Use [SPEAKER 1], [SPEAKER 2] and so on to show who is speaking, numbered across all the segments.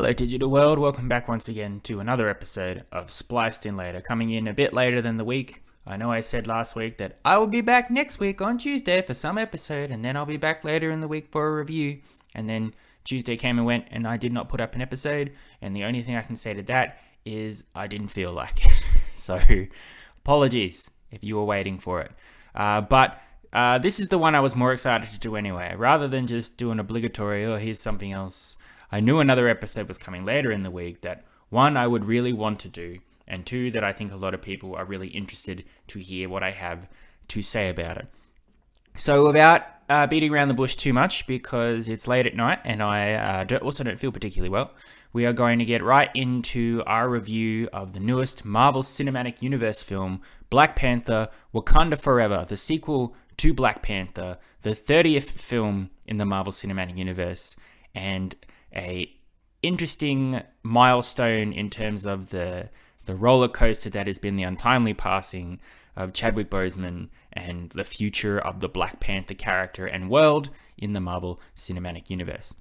[SPEAKER 1] Hello digital world, welcome back once again to another episode of Spliced in Later, coming in a bit later than the week. I know I said last week that I will be back next week on Tuesday for some episode, and then I'll be back later in the week for a review, and then Tuesday came and went and I did not put up an episode, and the only thing I can say to that is I didn't feel like it. So apologies if you were waiting for it. But this is the one I was more excited to do anyway, rather than just do an obligatory, oh here's something else. I knew another episode was coming later in the week that, one, I would really want to do, and two, that I think a lot of people are really interested to hear what I have to say about it. So without beating around the bush too much, because it's late at night and I also don't feel particularly well, we are going to get right into our review of the newest Marvel Cinematic Universe film, Black Panther: Wakanda Forever, the sequel to Black Panther, the 30th film in the Marvel Cinematic Universe, and a interesting milestone in terms of the roller coaster that has been the untimely passing of Chadwick Boseman and the future of the Black Panther character and world in the Marvel Cinematic Universe.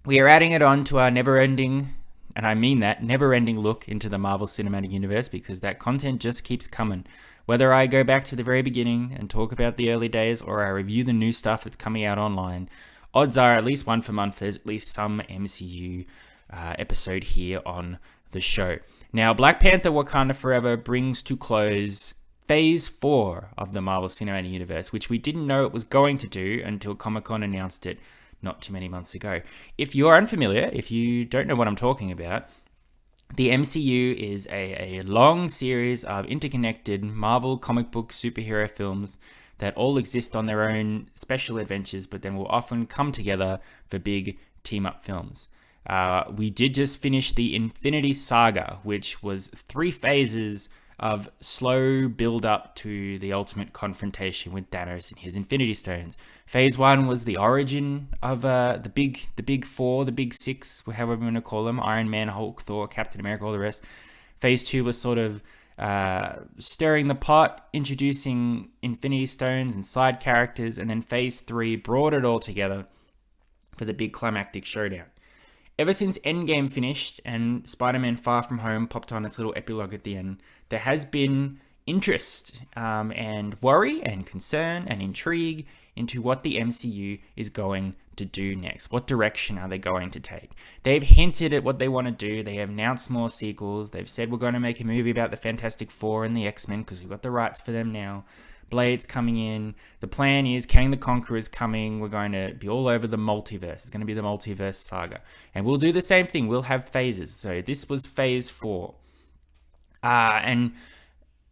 [SPEAKER 1] We are adding it on to our never-ending, and I mean that, never-ending look into the Marvel Cinematic Universe, because that content just keeps coming. Whether I go back to the very beginning and talk about the early days, or I review the new stuff that's coming out online, odds are at least one per month there's at least some MCU episode here on the show. Now, Black Panther: Wakanda Forever brings to close Phase 4 of the Marvel Cinematic Universe, which we didn't know it was going to do until Comic-Con announced it not too many months ago. If you're unfamiliar, if you don't know what I'm talking about, the MCU is a long series of interconnected Marvel comic book superhero films that all exist on their own special adventures, but then will often come together for big team-up films. We did just finish the Infinity Saga, which was 3 phases of slow build-up to the ultimate confrontation with Thanos and his Infinity Stones. Phase 1 was the origin of the big 4, the big 6, however we want to call them: Iron Man, Hulk, Thor, Captain America, all the rest. Phase 2 was sort of stirring the pot, introducing Infinity Stones and side characters, and then Phase 3 brought it all together for the big climactic showdown. Ever since Endgame finished and Spider-Man Far From Home popped on its little epilogue at the end, there has been interest and worry and concern and intrigue into what the MCU is going to do next. What direction are they going to take? They've hinted at what they want to do. They have announced more sequels. They've said we're going to make a movie about the Fantastic Four and the X-Men because we've got the rights for them now. Blade's coming in. The plan is Kang the Conqueror's coming. We're going to be all over the multiverse. It's going to be the multiverse saga. And we'll do the same thing. We'll have phases. So this was Phase 4. And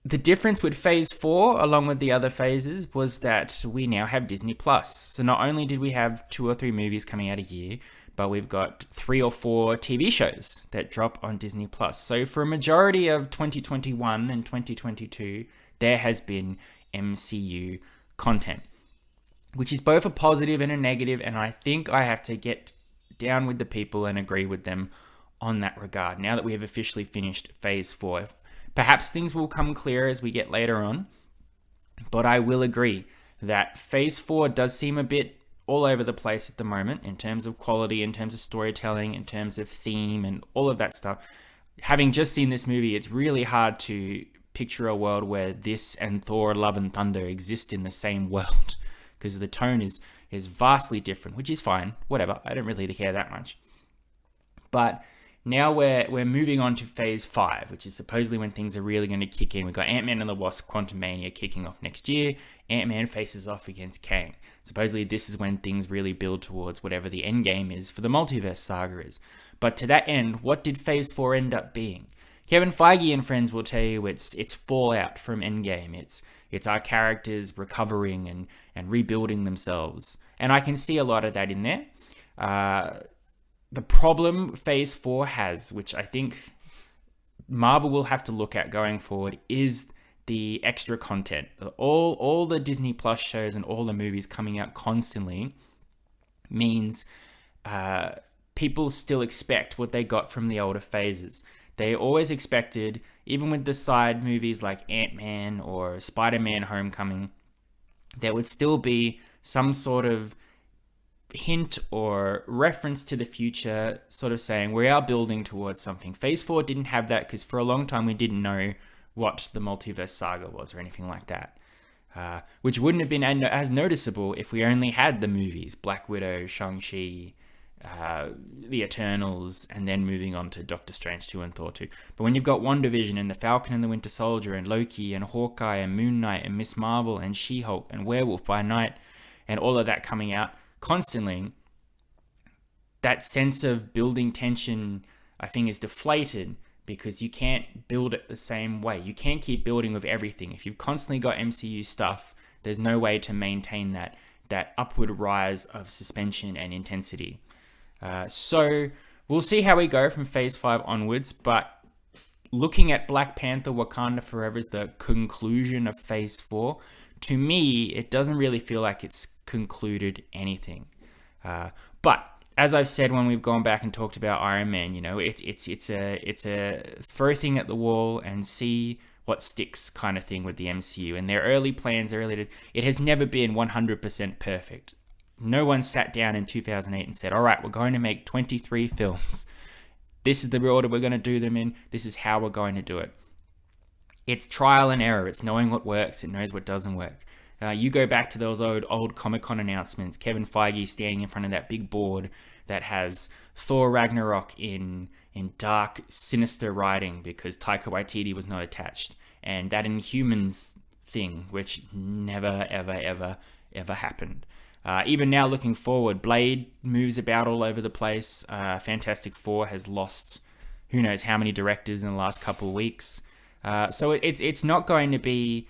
[SPEAKER 1] the difference with Phase 4, along with the other phases, was that we now have Disney+. So not only did we have 2 or 3 movies coming out a year, but we've got 3 or 4 TV shows that drop on Disney+. So for a majority of 2021 and 2022, there has been MCU content, which is both a positive and a negative, and I think I have to get down with the people and agree with them on that regard now that we have officially finished Phase 4. Perhaps things will come clearer as we get later on, but I will agree that Phase 4 does seem a bit all over the place at the moment in terms of quality, in terms of storytelling, in terms of theme, and all of that stuff. Having just seen this movie, it's really hard to picture a world where this and Thor: Love and Thunder exist in the same world, because the tone is vastly different, which is fine. Whatever, I don't really care that much. But now we're moving on to Phase 5, which is supposedly when things are really going to kick in. We've got Ant-Man and the Wasp: Quantumania kicking off next year. Ant-Man faces off against Kang. Supposedly this is when things really build towards whatever the end game is for the multiverse saga is. But to that end, what did Phase 4 end up being? Kevin Feige and friends will tell you it's fallout from Endgame. It's our characters recovering and rebuilding themselves. And I can see a lot of that in there. The problem Phase 4 has, which I think Marvel will have to look at going forward, is the extra content. All the Disney Plus shows and all the movies coming out constantly means people still expect what they got from the older phases. They always expected, even with the side movies like Ant-Man or Spider-Man Homecoming, there would still be some sort of hint or reference to the future, sort of saying we are building towards something. Phase 4 didn't have that because for a long time we didn't know what the multiverse saga was or anything like that. Which wouldn't have been as noticeable if we only had the movies, Black Widow, Shang-Chi, the Eternals, and then moving on to Doctor Strange 2 and Thor 2. But when you've got WandaVision and the Falcon and the Winter Soldier and Loki and Hawkeye and Moon Knight and Miss Marvel and She-Hulk and Werewolf by Night and all of that coming out constantly, that sense of building tension, I think, is deflated because you can't build it the same way. You can't keep building with everything. If you've constantly got MCU stuff, there's no way to maintain that upward rise of suspension and intensity. So we'll see how we go from Phase 5 onwards, but looking at Black Panther Wakanda Forever as the conclusion of Phase 4, to me, it doesn't really feel like it's concluded anything. But as I've said when we've gone back and talked about Iron Man, it's a throw thing at the wall and see what sticks kind of thing with the MCU. And their early plans it has never been 100% perfect. No one sat down in 2008 and said, all right, we're going to make 23 films. This is the order we're going to do them in. This is how we're going to do it. It's trial and error. It's knowing what works. It knows what doesn't work. You go back to those old Comic-Con announcements, Kevin Feige standing in front of that big board that has Thor Ragnarok in dark, sinister writing because Taika Waititi was not attached. And that Inhumans thing, which never, ever happened. Even now, looking forward, Blade moves about all over the place. Fantastic Four has lost who knows how many directors in the last couple of weeks. So it's not going to be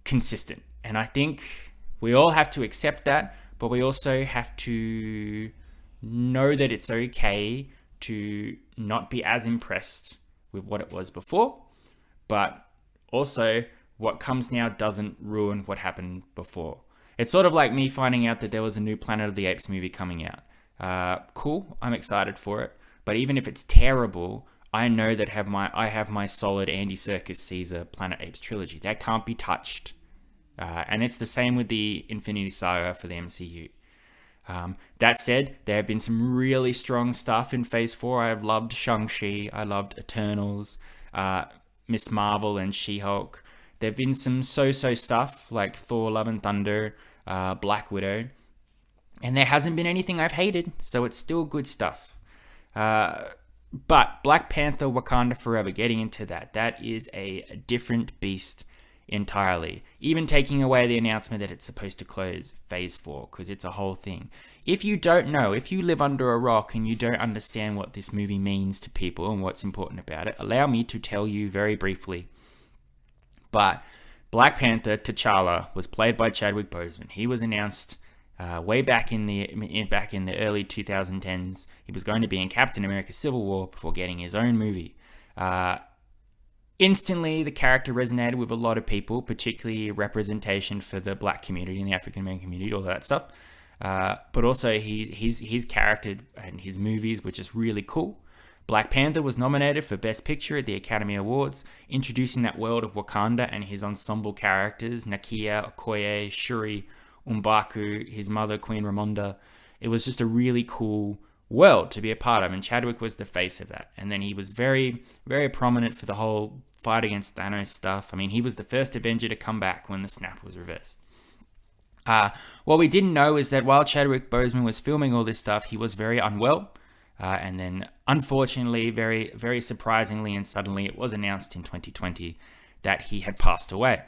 [SPEAKER 1] consistent. And I think we all have to accept that, but we also have to know that it's okay to not be as impressed with what it was before, but also what comes now doesn't ruin what happened before. It's sort of like me finding out that there was a new Planet of the Apes movie coming out. Cool, I'm excited for it. But even if it's terrible, I know that I have my solid Andy Serkis Caesar Planet Apes trilogy. That can't be touched. And it's the same with the Infinity Saga for the MCU. That said, there have been some really strong stuff in Phase 4. I've loved Shang-Chi. I loved Eternals, Miss Marvel and She-Hulk. There have been some so-so stuff like Thor, Love and Thunder, Black Widow. And there hasn't been anything I've hated, so it's still good stuff. But Black Panther Wakanda Forever, getting into that is a different beast entirely. Even taking away the announcement that it's supposed to close Phase 4, because it's a whole thing. If you don't know, if you live under a rock and you don't understand what this movie means to people and what's important about it, allow me to tell you very briefly. But Black Panther, T'Challa, was played by Chadwick Boseman. He was announced way back in the early 2010s. He was going to be in Captain America Civil War before getting his own movie. Instantly, the character resonated with a lot of people, particularly representation for the black community and the African American community, all that stuff. But also his character and his movies were just really cool. Black Panther was nominated for Best Picture at the Academy Awards, introducing that world of Wakanda and his ensemble characters, Nakia, Okoye, Shuri, M'Baku, his mother, Queen Ramonda. It was just a really cool world to be a part of, and Chadwick was the face of that. And then he was very, very prominent for the whole fight against Thanos stuff. I mean, he was the first Avenger to come back when the snap was reversed. What we didn't know is that while Chadwick Boseman was filming all this stuff, he was very unwell. And then, unfortunately, very, very surprisingly and suddenly, it was announced in 2020 that he had passed away.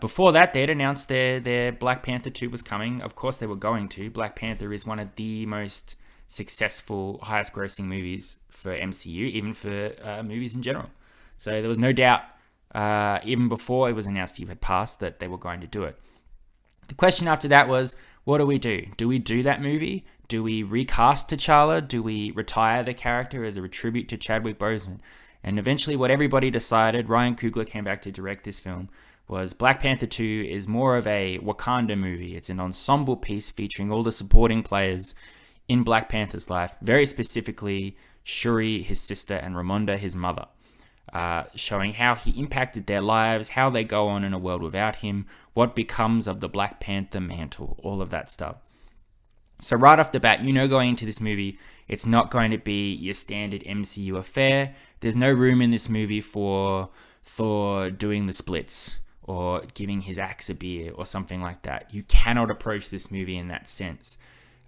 [SPEAKER 1] Before that, they'd announced their Black Panther 2 was coming. Of course, they were going to. Black Panther is one of the most successful, highest-grossing movies for MCU, even for movies in general. So there was no doubt, even before it was announced he had passed, that they were going to do it. The question after that was, what do we do? Do we do that movie? Do we recast T'Challa? Do we retire the character as a tribute to Chadwick Boseman? And eventually what everybody decided, Ryan Coogler came back to direct this film, was Black Panther 2 is more of a Wakanda movie. It's an ensemble piece featuring all the supporting players in Black Panther's life, very specifically Shuri, his sister, and Ramonda, his mother. Showing how he impacted their lives, how they go on in a world without him, what becomes of the Black Panther mantle, all of that stuff. So right off the bat, going into this movie, it's not going to be your standard MCU affair. There's no room in this movie for Thor doing the splits or giving his axe a beer or something like that. You cannot approach this movie in that sense.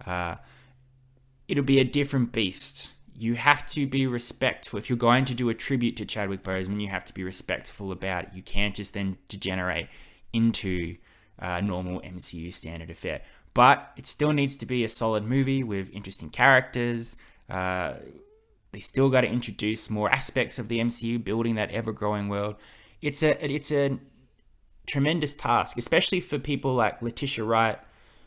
[SPEAKER 1] It'll be a different beast. You have to be respectful. If you're going to do a tribute to Chadwick Boseman, you have to be respectful about it. You can't just then degenerate into normal MCU standard affair. But it still needs to be a solid movie with interesting characters. They still got to introduce more aspects of the MCU, building that ever-growing world. It's a tremendous task, especially for people like Letitia Wright,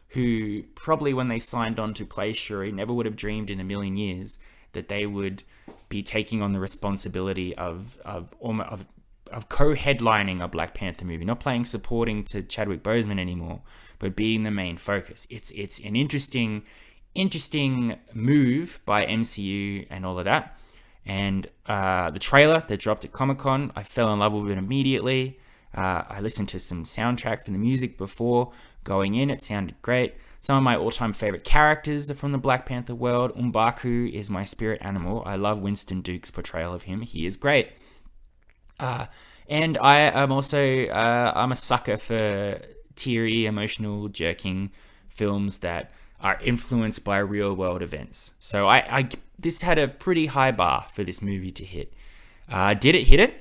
[SPEAKER 1] who probably when they signed on to play Shuri never would have dreamed in a million years that they would be taking on the responsibility of co-headlining a Black Panther movie, not playing supporting to Chadwick Boseman anymore, but being the main focus. It's an interesting move by MCU and all of that. And the trailer that dropped at Comic-Con, I fell in love with it immediately. I listened to some soundtrack from the music before going in. It sounded great. Some of my all-time favorite characters are from the Black Panther world. M'Baku is my spirit animal. I love Winston Duke's portrayal of him. He is great. And I am also, I'm a sucker for teary, emotional, jerking films that are influenced by real-world events. So this had a pretty high bar for this movie to hit. Did it hit it?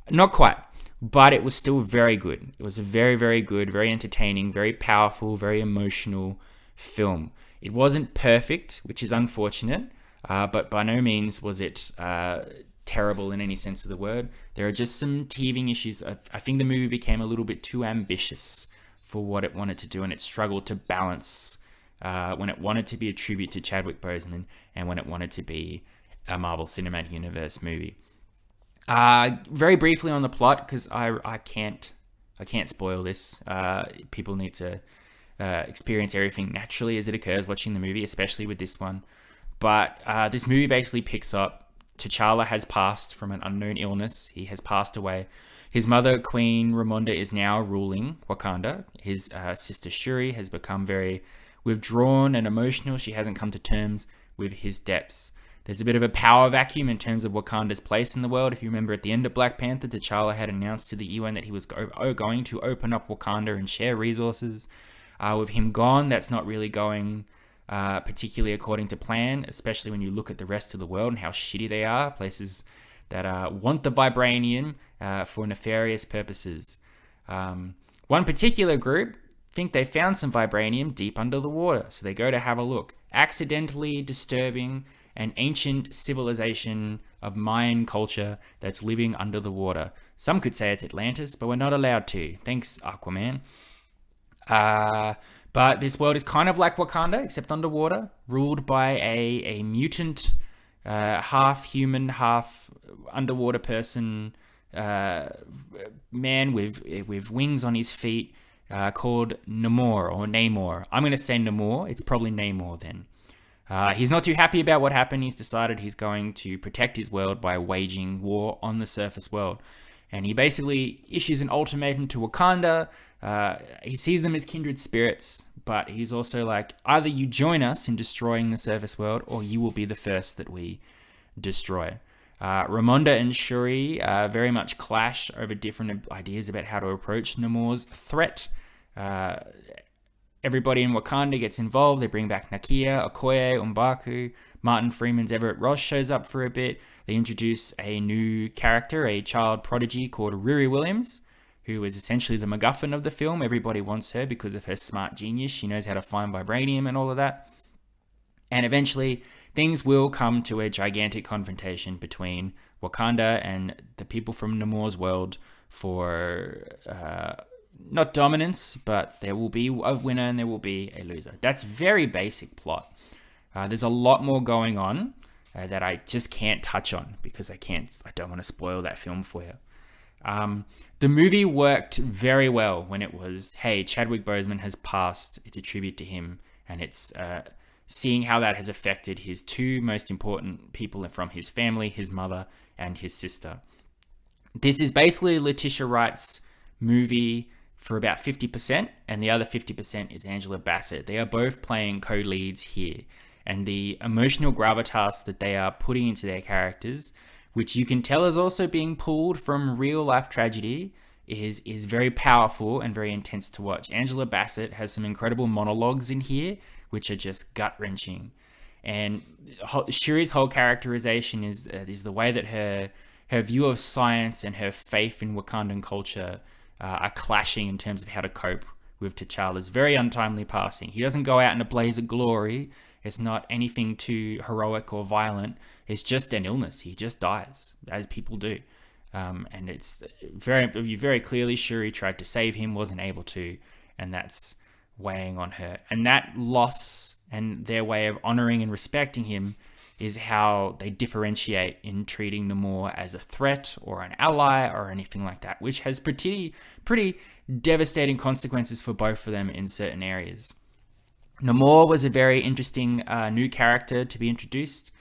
[SPEAKER 1] Not quite. But it was still very good. It was a very, very good, very entertaining, very powerful, very emotional film. It wasn't perfect, which is unfortunate, but by no means was it terrible in any sense of the word. There are just some teething issues. I think the movie became a little bit too ambitious for what it wanted to do, and it struggled to balance when it wanted to be a tribute to Chadwick Boseman and when it wanted to be a Marvel Cinematic Universe movie. Very briefly on the plot, because I can't spoil this. People need to experience everything naturally as it occurs watching the movie, especially with this one. But this movie basically picks up. T'Challa has passed from an unknown illness. He has passed away. His mother, Queen Ramonda, is now ruling Wakanda. His sister Shuri has become very withdrawn and emotional. She hasn't come to terms with his depths. There's a bit of a power vacuum in terms of Wakanda's place in the world. If you remember at the end of Black Panther, T'Challa had announced to the UN that he was going to open up Wakanda and share resources. With him gone, that's not really going particularly according to plan, especially when you look at the rest of the world and how shitty they are. Places that want the vibranium for nefarious purposes. One particular group think they found some vibranium deep under the water, so they go to have a look. Accidentally disturbing an ancient civilization of Mayan culture that's living under the water. Some could say it's Atlantis, but we're not allowed to. Thanks, Aquaman. But this world is kind of like Wakanda, except underwater, ruled by a mutant, half human, half underwater person, man with wings on his feet, called Namor. I'm going to say Namor. It's probably Namor then. He's not too happy about what happened. He's decided he's going to protect his world by waging war on the surface world. And he basically issues an ultimatum to Wakanda. He sees them as kindred spirits, but he's also like, either you join us in destroying the surface world, or you will be the first that we destroy. Ramonda and Shuri very much clash over different ideas about how to approach Namor's threat. Everybody in Wakanda gets involved. They bring back Nakia, Okoye, M'Baku. Martin Freeman's Everett Ross shows up for a bit. They introduce a new character, a child prodigy called Riri Williams, who is essentially the MacGuffin of the film. Everybody wants her because of her smart genius. She knows how to find vibranium and all of that. And eventually, things will come to a gigantic confrontation between Wakanda and the people from Namor's world for... not dominance, but there will be a winner and there will be a loser. That's very basic plot. There's a lot more going on that I just can't touch on because I don't want to spoil that film for you. The movie worked very well when it was, hey, Chadwick Boseman has passed. It's a tribute to him, and it's seeing how that has affected his two most important people from his family, his mother and his sister. This is basically Letitia Wright's movie for about 50%, and the other 50% is Angela Bassett. They are both playing co-leads here, and the emotional gravitas that they are putting into their characters, which you can tell is also being pulled from real life tragedy, is very powerful and very intense to watch. Angela Bassett has some incredible monologues in here, which are just gut-wrenching. And Shuri's whole characterization is the way that her view of science and her faith in Wakandan culture are clashing in terms of how to cope with T'Challa's very untimely passing. He doesn't go out in a blaze of glory. It's not anything too heroic or violent. It's just an illness. He just dies, as people do. And it's very clearly Shuri tried to save him, wasn't able to, and that's weighing on her. And that loss and their way of honoring and respecting him is how they differentiate in treating Namor as a threat or an ally or anything like that, which has pretty devastating consequences for both of them in certain areas. Namor was a very interesting new character to be introduced.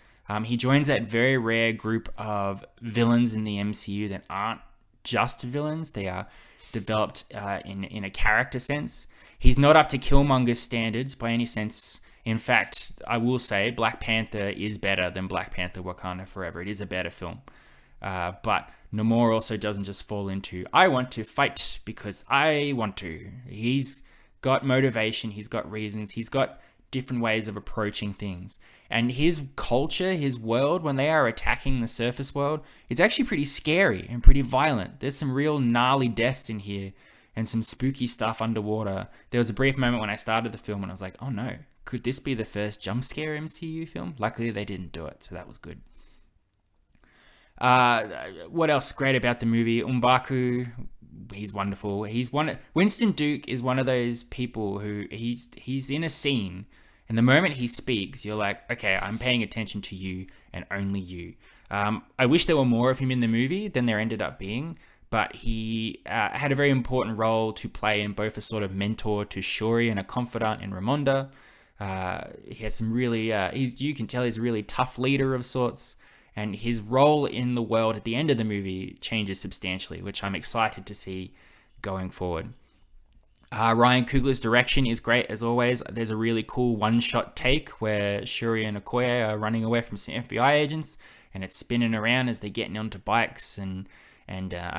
[SPEAKER 1] He joins that very rare group of villains in the MCU that aren't just villains. They are developed in a character sense. He's not up to Killmonger's standards by any sense. In fact, I will say Black Panther is better than Black Panther Wakanda Forever. It is a better film. But Namor also doesn't just fall into, I want to fight because I want to. He's got motivation. He's got reasons. He's got different ways of approaching things. And his culture, his world, when they are attacking the surface world, it's actually pretty scary and pretty violent. There's some real gnarly deaths in here and some spooky stuff underwater. There was a brief moment when I started the film and I was like, oh no, could this be the first jump scare MCU film? Luckily, they didn't do it, so that was good. What else great about the movie? M'Baku, he's wonderful. Winston Duke is one of those people who he's in a scene, and the moment he speaks, you're like, okay, I'm paying attention to you and only you. I wish there were more of him in the movie than there ended up being, but he had a very important role to play in both a sort of mentor to Shuri and a confidant in Ramonda. He has some really, you can tell he's a really tough leader of sorts, and his role in the world at the end of the movie changes substantially, which I'm excited to see going forward. Ryan Coogler's direction is great as always. There's a really cool one-shot take where Shuri and Okoye are running away from some FBI agents, and it's spinning around as they're getting onto bikes and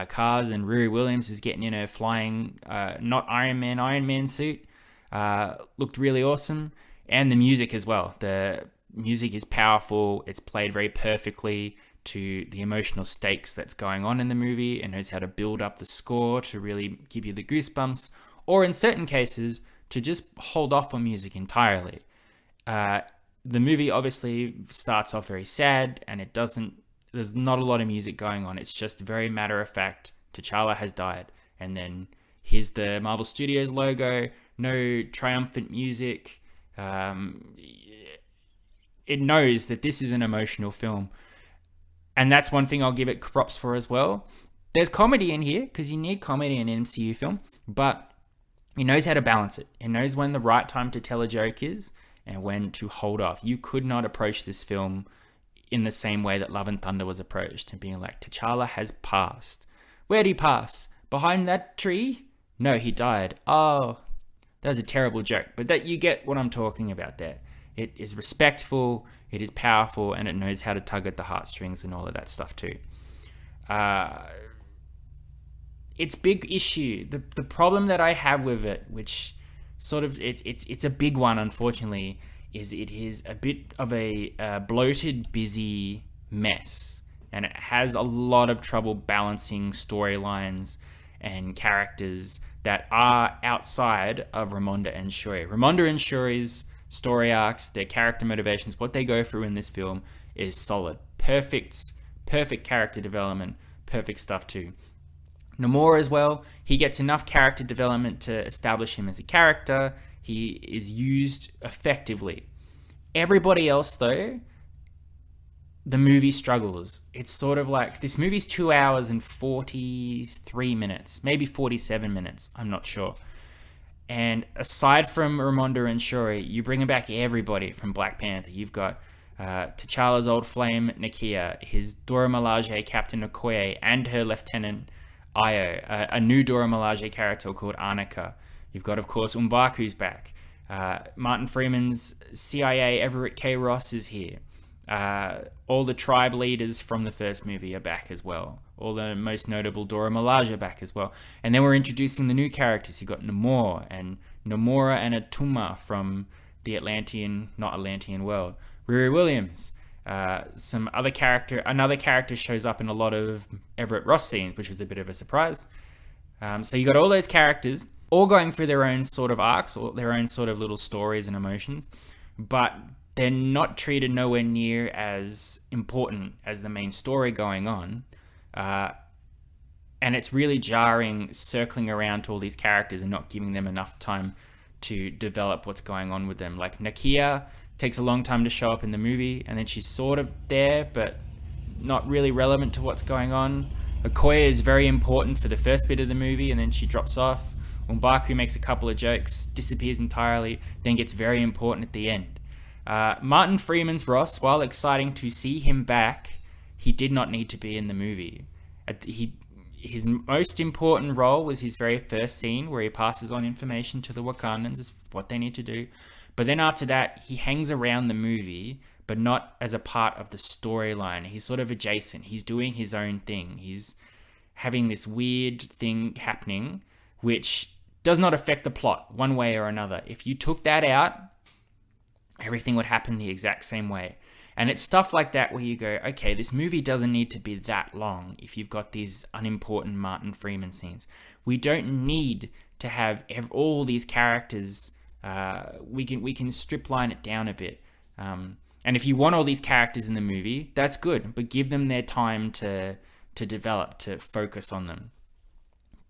[SPEAKER 1] cars, and Riri Williams is getting in her flying, not Iron Man suit. Looked really awesome. And the music as well. The music is powerful. It's played very perfectly to the emotional stakes that's going on in the movie, and knows how to build up the score to really give you the goosebumps, or in certain cases, to just hold off on music entirely. The movie obviously starts off very sad, and there's not a lot of music going on. It's just very matter of fact, T'Challa has died. And then here's the Marvel Studios logo, no triumphant music. It knows that this is an emotional film. And that's one thing I'll give it props for as well. There's comedy in here, because you need comedy in an MCU film, but it knows how to balance it. It knows when the right time to tell a joke is and when to hold off. You could not approach this film in the same way that Love and Thunder was approached, and being like, T'Challa has passed. Where'd he pass? Behind that tree? No, he died. Oh, that was a terrible joke, but that you get what I'm talking about there. It is respectful, it is powerful, and it knows how to tug at the heartstrings and all of that stuff too. Its big issue, the problem that I have with it, which sort of it's a big one, unfortunately, is it is a bit of a bloated, busy mess, and it has a lot of trouble balancing storylines and characters that are outside of Ramonda and Shuri. Ramonda and Shuri's story arcs, their character motivations, what they go through in this film is solid. Perfect character development, perfect stuff too. Namor as well, he gets enough character development to establish him as a character. He is used effectively. Everybody else though, the movie struggles. It's sort of like, this movie's 2 hours and 43 minutes, maybe 47 minutes, I'm not sure. And aside from Ramonda and Shuri, you bring back everybody from Black Panther. You've got T'Challa's old flame, Nakia, his Dora Milaje, Captain Okoye, and her lieutenant, Io, a new Dora Milaje character called Arnica. You've got, of course, M'Baku's back. Martin Freeman's CIA Everett K. Ross is here. All the tribe leaders from the first movie are back as well. All the most notable Dora Milaje are back as well. And then we're introducing the new characters. You've got Namor and Namora and Atuma from the not Atlantean world. Riri Williams. Another character shows up in a lot of Everett Ross scenes, which was a bit of a surprise. So you got all those characters all going through their own sort of arcs or their own sort of little stories and emotions, but they're not treated nowhere near as important as the main story going on. And it's really jarring circling around to all these characters and not giving them enough time to develop what's going on with them. Like Nakia takes a long time to show up in the movie, and then she's sort of there, but not really relevant to what's going on. Okoye is very important for the first bit of the movie, and then she drops off. M'Baku makes a couple of jokes, disappears entirely, then gets very important at the end. Martin Freeman's Ross, while exciting to see him back, he did not need to be in the movie. His most important role was his very first scene where he passes on information to the Wakandans, is what they need to do. But then after that, he hangs around the movie, but not as a part of the storyline. He's sort of adjacent. He's doing his own thing. He's having this weird thing happening, which does not affect the plot one way or another. If you took that out, everything would happen the exact same way. And it's stuff like that where you go, okay, this movie doesn't need to be that long if you've got these unimportant Martin Freeman scenes. We don't need to have all these characters. We can stripline it down a bit. And if you want all these characters in the movie, that's good, but give them their time to develop, to focus on them.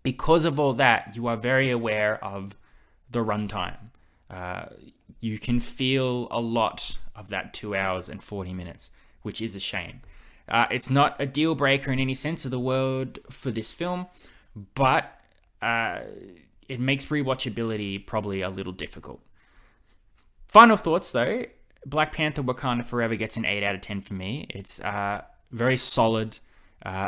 [SPEAKER 1] Because of all that, you are very aware of the runtime. You can feel a lot of that 2 hours and 40 minutes, which is a shame. It's not a deal breaker in any sense of the word for this film, but it makes rewatchability probably a little difficult. Final thoughts though, Black Panther Wakanda Forever gets an 8 out of 10 for me. It's very solid,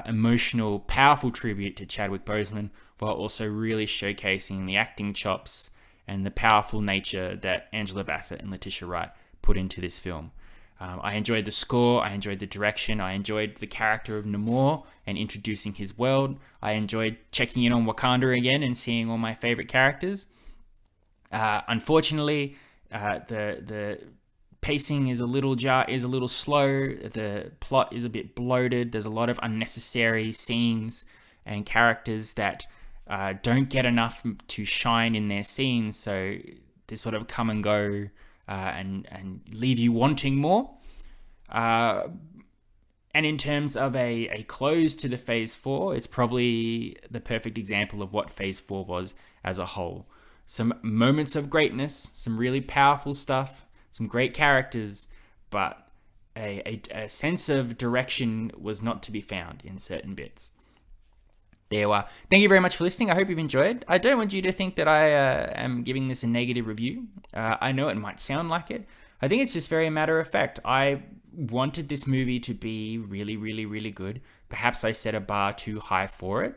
[SPEAKER 1] emotional, powerful tribute to Chadwick Boseman, while also really showcasing the acting chops and the powerful nature that Angela Bassett and Letitia Wright put into this film. I enjoyed the score, I enjoyed the direction, I enjoyed the character of Namor and introducing his world. I enjoyed checking in on Wakanda again and seeing all my favorite characters. Unfortunately, the pacing is a little slow. The plot is a bit bloated. There's a lot of unnecessary scenes and characters that don't get enough to shine in their scenes, so they sort of come and go and leave you wanting more. And in terms of a close to the Phase 4, it's probably the perfect example of what Phase 4 was as a whole. Some moments of greatness, some really powerful stuff, some great characters, but a sense of direction was not to be found in certain bits. There you are. Thank you very much for listening. I hope you've enjoyed. I don't want you to think that I am giving this a negative review. I know it might sound like it. I think it's just very matter of fact. I wanted this movie to be really, really, really good. Perhaps I set a bar too high for it.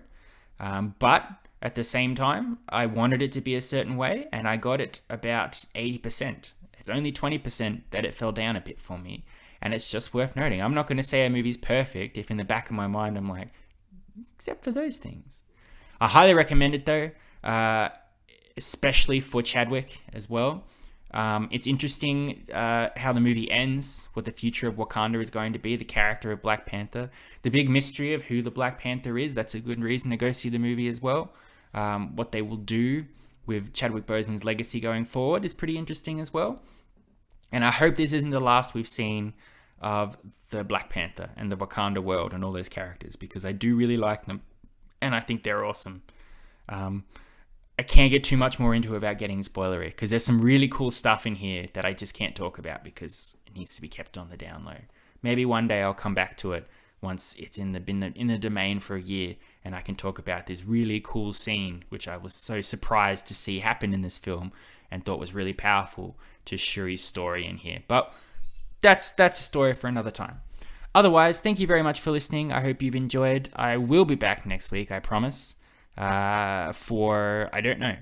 [SPEAKER 1] But at the same time, I wanted it to be a certain way, and I got it about 80%. It's only 20% that it fell down a bit for me. And it's just worth noting. I'm not going to say a movie's perfect if in the back of my mind I'm like, except for those things. I highly recommend it though, especially for Chadwick as well. It's interesting how the movie ends, what the future of Wakanda is going to be, the character of Black Panther, the big mystery of who the Black Panther is. That's a good reason to go see the movie as well. What they will do with Chadwick Boseman's legacy going forward is pretty interesting as well. And I hope this isn't the last we've seen of the Black Panther and the Wakanda world and all those characters, because I do really like them and I think they're awesome. I can't get too much more into it without getting spoilery, because there's some really cool stuff in here that I just can't talk about because it needs to be kept on the down low. Maybe one day I'll come back to it once it's in the domain for a year and I can talk about this really cool scene which I was so surprised to see happen in this film and thought was really powerful to Shuri's story in here. But that's a story for another time. Otherwise, thank you very much for listening. I hope you've enjoyed. I will be back next week, I promise. I don't know.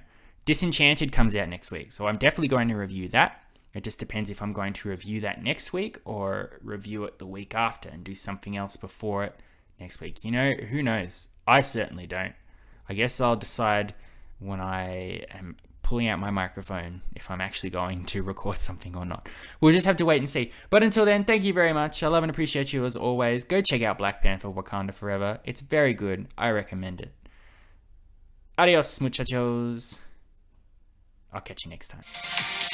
[SPEAKER 1] Disenchanted comes out next week, so I'm definitely going to review that. It just depends if I'm going to review that next week or review it the week after and do something else before it next week. Who knows? I certainly don't. I guess I'll decide when I am pulling out my microphone if I'm actually going to record something or not. We'll just have to wait and see. But until then, thank you very much. I love and appreciate you as always. Go check out Black Panther Wakanda Forever. It's very good. I recommend it. Adios, muchachos. I'll catch you next time.